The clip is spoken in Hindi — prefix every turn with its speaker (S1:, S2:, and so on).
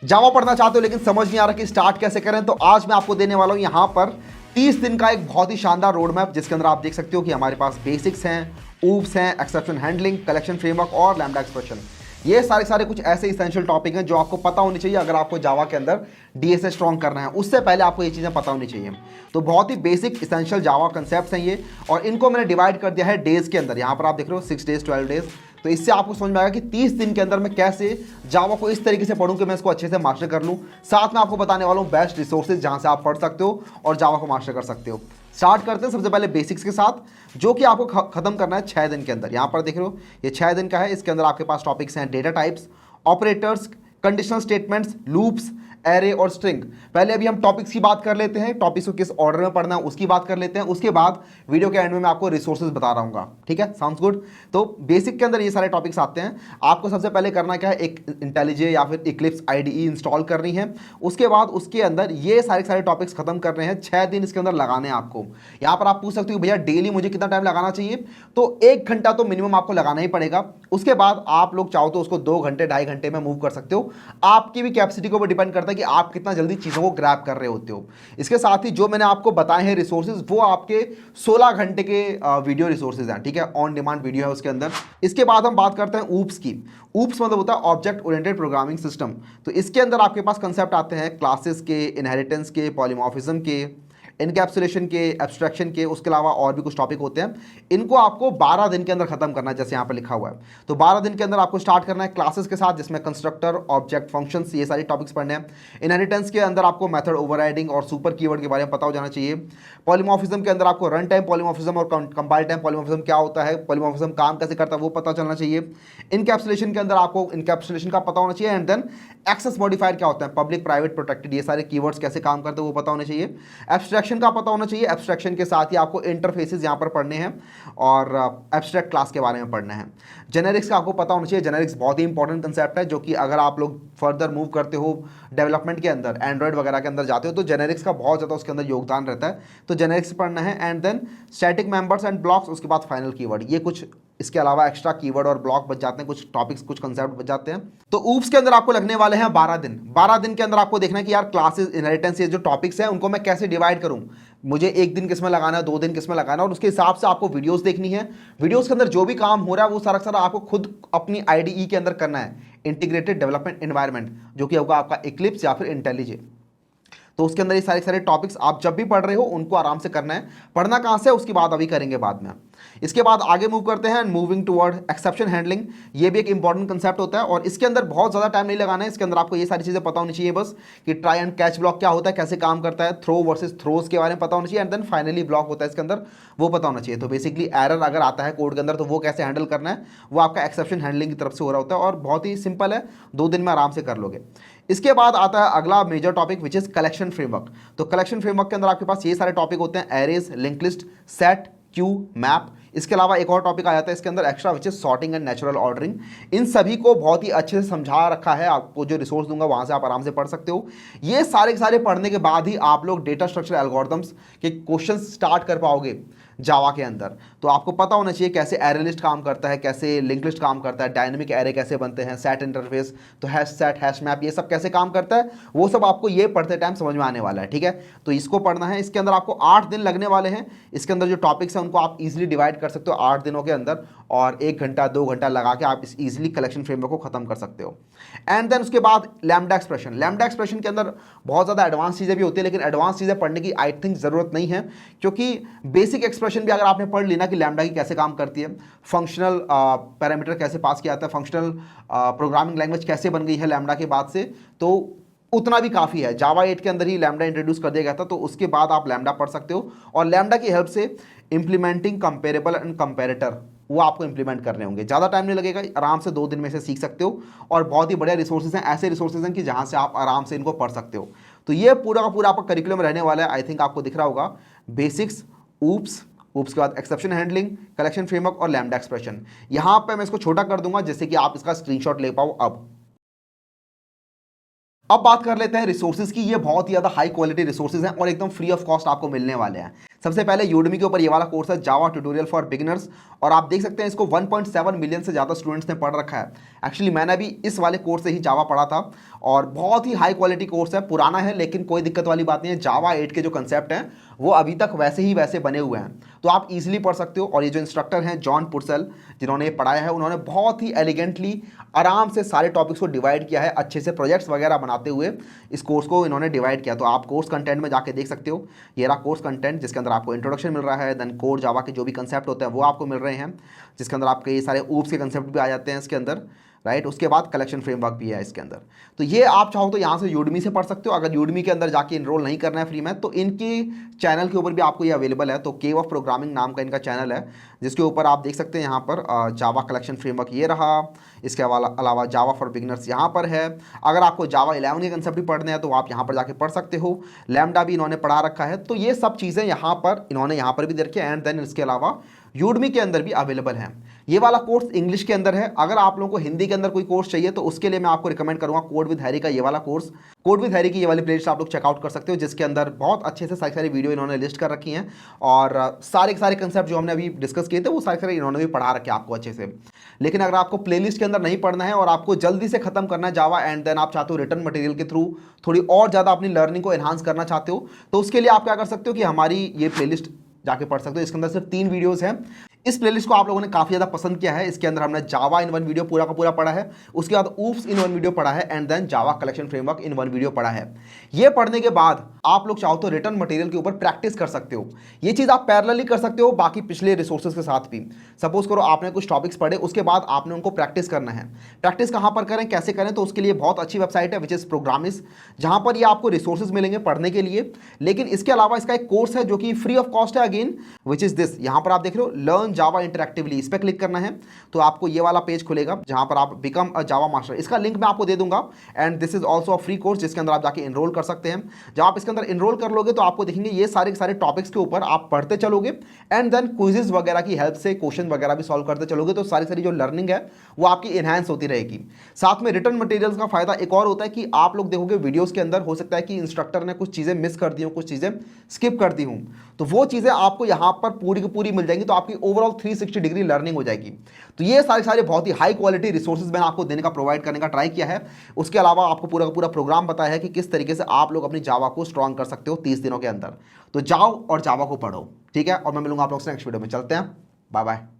S1: जावा पढ़ना चाहते हो लेकिन समझ नहीं आ रहा कि स्टार्ट कैसे करें, तो आज मैं आपको देने वाला हूं यहां पर 30 दिन का एक बहुत ही शानदार रोड मैप, जिसके अंदर आप देख सकते हो कि हमारे पास बेसिक्स हैं, ऊप्स हैं, एक्सेप्शन हैंडलिंग, कलेक्शन फ्रेमवर्क और लैम्डा एक्सप्रेशन। ये सारे सारे कुछ ऐसे इसेंशियल टॉपिक हैं जो आपको पता होनी चाहिए अगर आपको जावा के अंदर डीएसए स्ट्रॉन्ग करना है। उससे पहले आपको ये चीज़ें पता होनी चाहिए। तो बहुत ही बेसिक इसेंशियल जावा कंसेप्ट्स हैं ये, और इनको मैंने डिवाइड कर दिया है डेज के अंदर। यहाँ पर आप देख रहे हो 6 डेज 12 डेज। तो इससे आपको समझ में आएगा कि 30 दिन के अंदर मैं कैसे जावा को इस तरीके से पढ़ूं कि मैं इसको अच्छे से मास्टर कर लूं। साथ में आपको बताने वाला हूं बेस्ट रिसोर्सेज जहां से आप पढ़ सकते हो और जावा को मास्टर कर सकते हो। स्टार्ट करते हैं सबसे पहले बेसिक्स के साथ, जो कि आपको खत्म करना है 6 दिन के अंदर। यहां पर देख रहे हो ये 6 दिन का है। इसके अंदर आपके पास टॉपिक्स हैं data types, operators, conditional statements, loops, array और स्ट्रिंग। पहले अभी हम टॉपिक्स की बात कर लेते हैं, टॉपिक्स को किस ऑर्डर में पढ़ना है उसकी बात कर लेते हैं। उसके बाद वीडियो के एंड में मैं आपको रिसोर्सेज बता रहा हूँ। ठीक है, साउंड्स गुड। तो बेसिक के अंदर ये सारे टॉपिक्स आते हैं। आपको सबसे पहले करना क्या है, एक इंटेलिजे या फिर इक्लिप्स आईडीई इंस्टॉल करनी है। उसके बाद उसके अंदर ये सारे टॉपिक्स खत्म करने हैं। 6 दिन इसके अंदर लगाने हैं आपको। यहाँ पर आप पूछ सकते हो भैया डेली मुझे कितना टाइम लगाना चाहिए, तो 1 घंटा तो मिनिमम आपको लगाना ही पड़ेगा। उसके बाद आप लोग चाहो तो उसको 2 घंटे 2.5 घंटे में मूव कर सकते हो। आपकी भी कैपेसिटी के ऊपर डिपेंड करता है कि आप कितना जल्दी चीजों को ग्रैब कर रहे होते हो। इसके साथ ही जो मैंने आपको बताए हैं रिसोर्सेज, वो आपके 16 घंटे के वीडियो रिसोर्सेज हैं। ठीक है, ऑन डिमांड वीडियो है उसके अंदर। इसके बाद हम बात करते हैं ऊप्स की। ऊप्स मतलब होता है ऑब्जेक्ट ओरिएंटेड प्रोग्रामिंग सिस्टम। तो इसके अंदर आपके पास कंसेप्ट आते हैं क्लासेस के, इनहेरिटेंस के, पॉलीमॉर्फिज्म के, इनकैप्सुलेशन के, एब्स्ट्रैक्शन के। उसके अलावा और भी कुछ टॉपिक होते हैं। इनको आपको 12 दिन के अंदर खत्म करना है, जैसे यहाँ पर लिखा हुआ है। तो 12 दिन के अंदर आपको स्टार्ट करना है क्लासेस के साथ, जिसमें कंस्ट्रक्टर, ऑब्जेक्ट, फंक्शंस, ये सारी टॉपिक्स पढ़ने हैं। इनहेरिटेंस के अंदर आपको मेथड ओवरराइडिंग और सुपर कीवर्ड के बारे में पता हो जाना चाहिए। पॉलीमॉर्फिज्म के अंदर आपको रन टाइम पॉलीमॉर्फिज्म और कंपाइल टाइम पॉलीमॉर्फिज्म क्या होता है, पॉलीमॉर्फिज्म काम कैसे करता है, वो पता चलना चाहिए। इनकैप्सुलेशन के अंदर आपको इनकैप्सुलेशन का पता होना चाहिए। एंड देन एक्सेस मॉडिफायर क्या होता है, पब्लिक, प्राइवेट, प्रोटेक्टेड, ये सारे कीवर्ड्स कैसे काम करते हैं वो पता होना चाहिए। एब्स्ट्रैक्शन का पता होना चाहिए। एब्स्ट्रैक्शन के साथ ही आपको इंटरफेसेस यहाँ पर पढ़ने हैं और एब्स्ट्रैक्ट क्लास के बारे में पढ़ना है। जेनेरिक्स का आपको पता होना चाहिए। जेनेरिक्स बहुत ही इंपॉर्टेंट कंसेप्ट है, जो कि अगर आप लोग फर्दर मूव करते हो डेवलपमेंट के अंदर, एंड्रॉइड वगैरह के अंदर जाते हो, तो जेनेरिक्स का बहुत ज़्यादा उसके अंदर योगदान रहता है। तो जेनेरिक्स पढ़ना है। And then static members and blocks, उसके बाद फाइनल कीवर्ड। ये कुछ इसके अलावा एक्स्ट्रा कीवर्ड और ब्लॉक बच जाते हैं, कुछ टॉपिक्स, कुछ कंसेप्ट बच जाते हैं। तो ऊप्स के अंदर आपको लगने वाले हैं 12 दिन। 12 दिन के अंदर आपको देखना है कि यार क्लासेस, इनहेरिटेंस, ये जो टॉपिक्स हैं उनको मैं कैसे डिवाइड करूं। मुझे 1 दिन किस में लगाना है, 2 दिन किस में लगाना है, और उसके हिसाब से आपको वीडियोस देखनी है। वीडियोस के अंदर जो भी काम हो रहा है वो सारा सारा आपको खुद अपनी आईडीई के अंदर करना है, इंटीग्रेटेड डेवलपमेंट एनवायरनमेंट, जो कि होगा आपका इक्लिप्स या फिर इंटेलिजे। तो उसके अंदर ये सारे सारे टॉपिक्स आप जब भी पढ़ रहे हो उनको आराम से करना है। पढ़ना कहाँ से है उसकी बात अभी करेंगे बाद में। इसके बाद आगे मूव करते हैं, मूविंग टुवर्ड एक्सेप्शन हैंडलिंग। ये भी एक इंपॉर्टेंट कंसेप्ट होता है और इसके अंदर बहुत ज़्यादा टाइम नहीं लगाना है। इसके अंदर आपको ये सारी चीज़ें पता होनी चाहिए बस, कि ट्राई एंड कैच ब्लॉक क्या होता है, कैसे काम करता है, थ्रो वर्सेस थ्रोज के बारे में पता होना चाहिए। एंड देन फाइनली ब्लॉक होता है इसके अंदर, वो पता होना चाहिए। तो बेसिकली एरर अगर आता है कोड के अंदर तो वो कैसे हैंडल करना है, वो आपका एक्सेप्शन हैंडलिंग की तरफ से हो रहा होता है और बहुत ही सिंपल है, 2 दिन में आराम से कर लोगे। इसके बाद आता है अगला major topic which is collection framework. तो कलेक्शन फ्रेमवर्क के अंदर आपके पास ये सारे टॉपिक होते हैं, arrays, link list, set, queue, map. इसके अलावा एक और टॉपिक आ जाता है इसके अंदर extra, which is sorting and natural ordering. इन सभी को बहुत ही अच्छे से समझा रखा है, आपको जो रिसोर्स दूंगा वहां से आप आराम से पढ़ सकते हो। ये सारे के सारे पढ़ने के बाद ही आप लोग डेटा स्ट्रक्चर एल्गोरिथम्स के क्वेश्चन स्टार्ट कर पाओगे जावा के अंदर। तो आपको पता होना चाहिए कैसे एरे लिस्ट काम करता है, कैसे लिंक लिस्ट काम करता है, डायनेमिक एरे कैसे बनते हैं, सेट इंटरफेस, तो हैश सेट, हैश मैप, ये सब कैसे काम करता है, वो सब आपको ये पढ़ते टाइम समझ में आने वाला है। ठीक है, तो इसको पढ़ना है। इसके अंदर आपको 8 दिन लगने वाले हैं। इसके अंदर जो टॉपिक्स हैं उनको आप इजीली डिवाइड कर सकते हो 8 दिनों के अंदर, और 1 घंटा 2 घंटा लगा के आप इस इजीली कलेक्शन फ्रेमवर्क को खत्म कर सकते हो। एंड देन उसके बाद लैम्डा एक्सप्रेशन। लैम्डा एक्सप्रेशन के अंदर बहुत ज़्यादा एडवांस चीज़ें भी होती है, लेकिन एडवांस चीज़ें पढ़ने की आई थिंक ज़रूरत नहीं है, क्योंकि बेसिक एक्सप्रेशन भी अगर आपने पढ़ ली ना कि लैम्डा की कैसे काम करती है, फंक्शनल पैरामीटर कैसे पास किया जाता है, फंक्शनल प्रोग्रामिंग लैंग्वेज कैसे बन गई है लैम्डा के बाद से, तो उतना भी काफ़ी है। जावा 8 के अंदर ही लैम्डा इंट्रोड्यूस कर दिया गया था, तो उसके बाद आप लैम्डा पढ़ सकते हो। और लैम्डा की हेल्प से इंप्लीमेंटिंग कंपेरेबल एंड कंपेरेटर, वो आपको इंप्लीमेंट करने होंगे। ज़्यादा टाइम नहीं लगेगा, आराम से 2 दिन में से सीख सकते हो। और बहुत ही बढ़िया रिसोर्सेज हैं, ऐसे रिसोर्सेज हैं कि जहाँ से आप आराम से इनको पढ़ सकते हो। तो ये पूरा का पूरा आपका करिकुलम रहने वाला है। आई थिंक आपको दिख रहा होगा, बेसिक्स, ऊप्स, ऊप्स के बाद एक्सेप्शन हैंडलिंग, कलेक्शन फ्रेमवर्क और लैम्डा एक्सप्रेशन। यहाँ पे मैं इसको छोटा कर दूंगा जिससे कि आप इसका स्क्रीनशॉट ले पाओ। अब बात कर लेते हैं रिसोर्सेज की। ये बहुत ही ज़्यादा हाई क्वालिटी रिसोर्सेज हैं और एकदम फ्री ऑफ कॉस्ट आपको मिलने वाले हैं। सबसे पहले यूडमी के ऊपर ये वाला कोर्स है जावा ट्यूटोरियल फॉर बिगिनर्स, और आप देख सकते हैं इसको 1.7 मिलियन से ज़्यादा स्टूडेंट्स ने पढ़ रखा है। एक्चुअली मैंने भी इस वाले कोर्स से ही जावा पढ़ा था और बहुत ही हाई क्वालिटी कोर्स है, पुराना है लेकिन कोई दिक्कत वाली बात नहीं है। जावा 8 के जो कंसेप्ट हैं वो अभी तक वैसे ही वैसे बने हुए हैं, तो आप इजीली पढ़ सकते हो। और ये जो इंस्ट्रक्टर हैं जॉन पुर्सेल, जिन्होंने ये पढ़ाया है, उन्होंने बहुत ही एलिगेंटली आराम से सारे टॉपिक्स को डिवाइड किया है, अच्छे से प्रोजेक्ट्स वगैरह बनाते हुए इस कोर्स को इन्होंने डिवाइड किया। तो आप कोर्स कंटेंट में जाके देख सकते हो, ये रहा कोर्स कंटेंट जिसके अंदर आपको इंट्रोडक्शन मिल रहा है, देन कोर जावा के जो भी कंसेप्ट होते हैं वो आपको मिल रहे हैं, जिसके अंदर आपके ये सारे ऊप्स के कंसेप्ट भी आ जाते हैं इसके अंदर, राइट। उसके बाद कलेक्शन फ्रेमवर्क भी है इसके अंदर। तो ये आप चाहो तो यहाँ से यूडमी से पढ़ सकते हो। अगर यूडमी के अंदर जाके इनरोल नहीं करना है फ्री में, तो इनके चैनल के ऊपर भी आपको ये अवेलेबल है। तो केव ऑफ प्रोग्रामिंग नाम का इनका चैनल है, जिसके ऊपर आप देख सकते हैं यहाँ पर जावा कलेक्शन फ्रेमवर्क ये रहा, इसके अलावा जावा फॉर बिगिनर्स यहाँ पर है। अगर आपको जावा 11 के कंसेप्ट भी पढ़ने हैं तो आप यहाँ पर जाके पढ़ सकते हो। लैम्डा भी इन्होंने पढ़ा रखा है, तो ये सब चीज़ें यहाँ पर इन्होंने यहाँ पर भी दे रखी है। एंड देन इसके अलावा यूडमी के अंदर भी अवेलेबल है। ये वाला कोर्स इंग्लिश के अंदर है। अगर आप लोगों को हिंदी के अंदर कोई कोर्स चाहिए तो उसके लिए मैं आपको रिकमेंड करूंगा कोड विद हैरी का ये वाला कोर्स। कोड विद हैरी की ये वाली प्लेलिस्ट आप लोग चेकआउट कर सकते हो, जिसके अंदर बहुत अच्छे से सारी वीडियो इन्होंने लिस्ट कर रखी हैं, और सारे के सारे कंसेप्ट जो हमने अभी डिस्कस किए थे वो सारे इन्होंने भी पढ़ा रखे आपको अच्छे से। लेकिन अगर आपको प्लेलिस्ट के अंदर नहीं पढ़ना है और आपको जल्दी से खत्म करना है जावा, एंड देन आप चाहते हो रिटर्न मटेरियल के थ्रू थोड़ी और ज़्यादा अपनी लर्निंग को एनहांस करना चाहते हो, तो उसके लिए आप क्या कर सकते हो कि हमारी ये प्लेलिस्ट जाके पढ़ सकते हो। इसके अंदर सिर्फ 3 वीडियोस हैं। इस प्लेलिस्ट को आप लोगों ने काफ़ी ज़्यादा पसंद किया है। इसके अंदर हमने जावा इन 1 वीडियो पूरा का पूरा पढ़ा है, उसके बाद ऊप्स इन 1 वीडियो पढ़ा है, and then Java collection framework in 1 video पढ़ा है। ये पढ़ने के बाद आप लोग चाहो तो रिटर्न मटेरियल के ऊपर प्रैक्टिस कर सकते हो। ये चीज़ आप पैरेलली कर सकते हो बाकी पिछले रिसोर्सेज के साथ भी। सपोज करो आपने कुछ टॉपिक्स पढ़े, उसके बाद आपने उनको प्रैक्टिस करना है। प्रैक्टिस कहाँ पर करें, कैसे करें, तो उसके लिए बहुत अच्छी वेबसाइट है विच इज़ प्रोग्रामिस, जहाँ पर ये आपको रिसोर्सेज मिलेंगे पढ़ने के लिए। लेकिन इसके अलावा इसका एक कोर्स है जो कि फ्री ऑफ कॉस्ट है अगेन, विच इज़ दिस। यहाँ पर आप देख रहे हो लर्न जावा इंटरेक्टिवली, इस पर क्लिक करना है तो आपको ये वाला पेज खुलेगा जहां पर आप बिकम अ जावा मास्टर, इसका लिंक मैं आपको दे दूंगा। And this is also a free course जिसके अंदर आप जाके इनरोल कर सकते हैं। जब आप इसके अंदर इनरोल कर लोगे तो आपको देखेंगे ये सारे के सारे टॉपिक्स के ऊपर आप पढ़ते चलोगे, एंड देन क्विजेस वगैरह की हेल्प से क्वेश्चन वगैरह भी सॉल्व करते चलोगे, तो सारी जो लर्निंग है वो आपकी इनहैंस होती रहेगी। साथ में रिटर्न मटेरियल्स का फायदा एक और होता है कि आप लोग देखोगे वीडियोस के अंदर हो सकता है कि इंस्ट्रक्टर ने कुछ चीजें मिस कर दी हो, कुछ चीजें स्किप कर दी हूं, तो वो चीजें आपको यहां पर पूरी की पूरी मिल जाएंगी, तो आपकी ओवरऑल 360 डिग्री लर्निंग हो जाएगी। तो ये सारे बहुत ही हाई क्वालिटी रिसोर्सेज मैंने आपको देने का, प्रोवाइड करने का ट्राई किया है। उसके अलावा आपको पूरा का पूरा प्रोग्राम बताया है कि किस तरीके से आप लोग अपनी जावा को स्ट्रॉन्ग कर सकते हो 30 दिनों के अंदर। तो जाओ और जावा को पढ़ो, ठीक है। और मैं मिलूंगा आप लोगों से नेक्स्ट वीडियो में। चलते हैं, बाय बाय।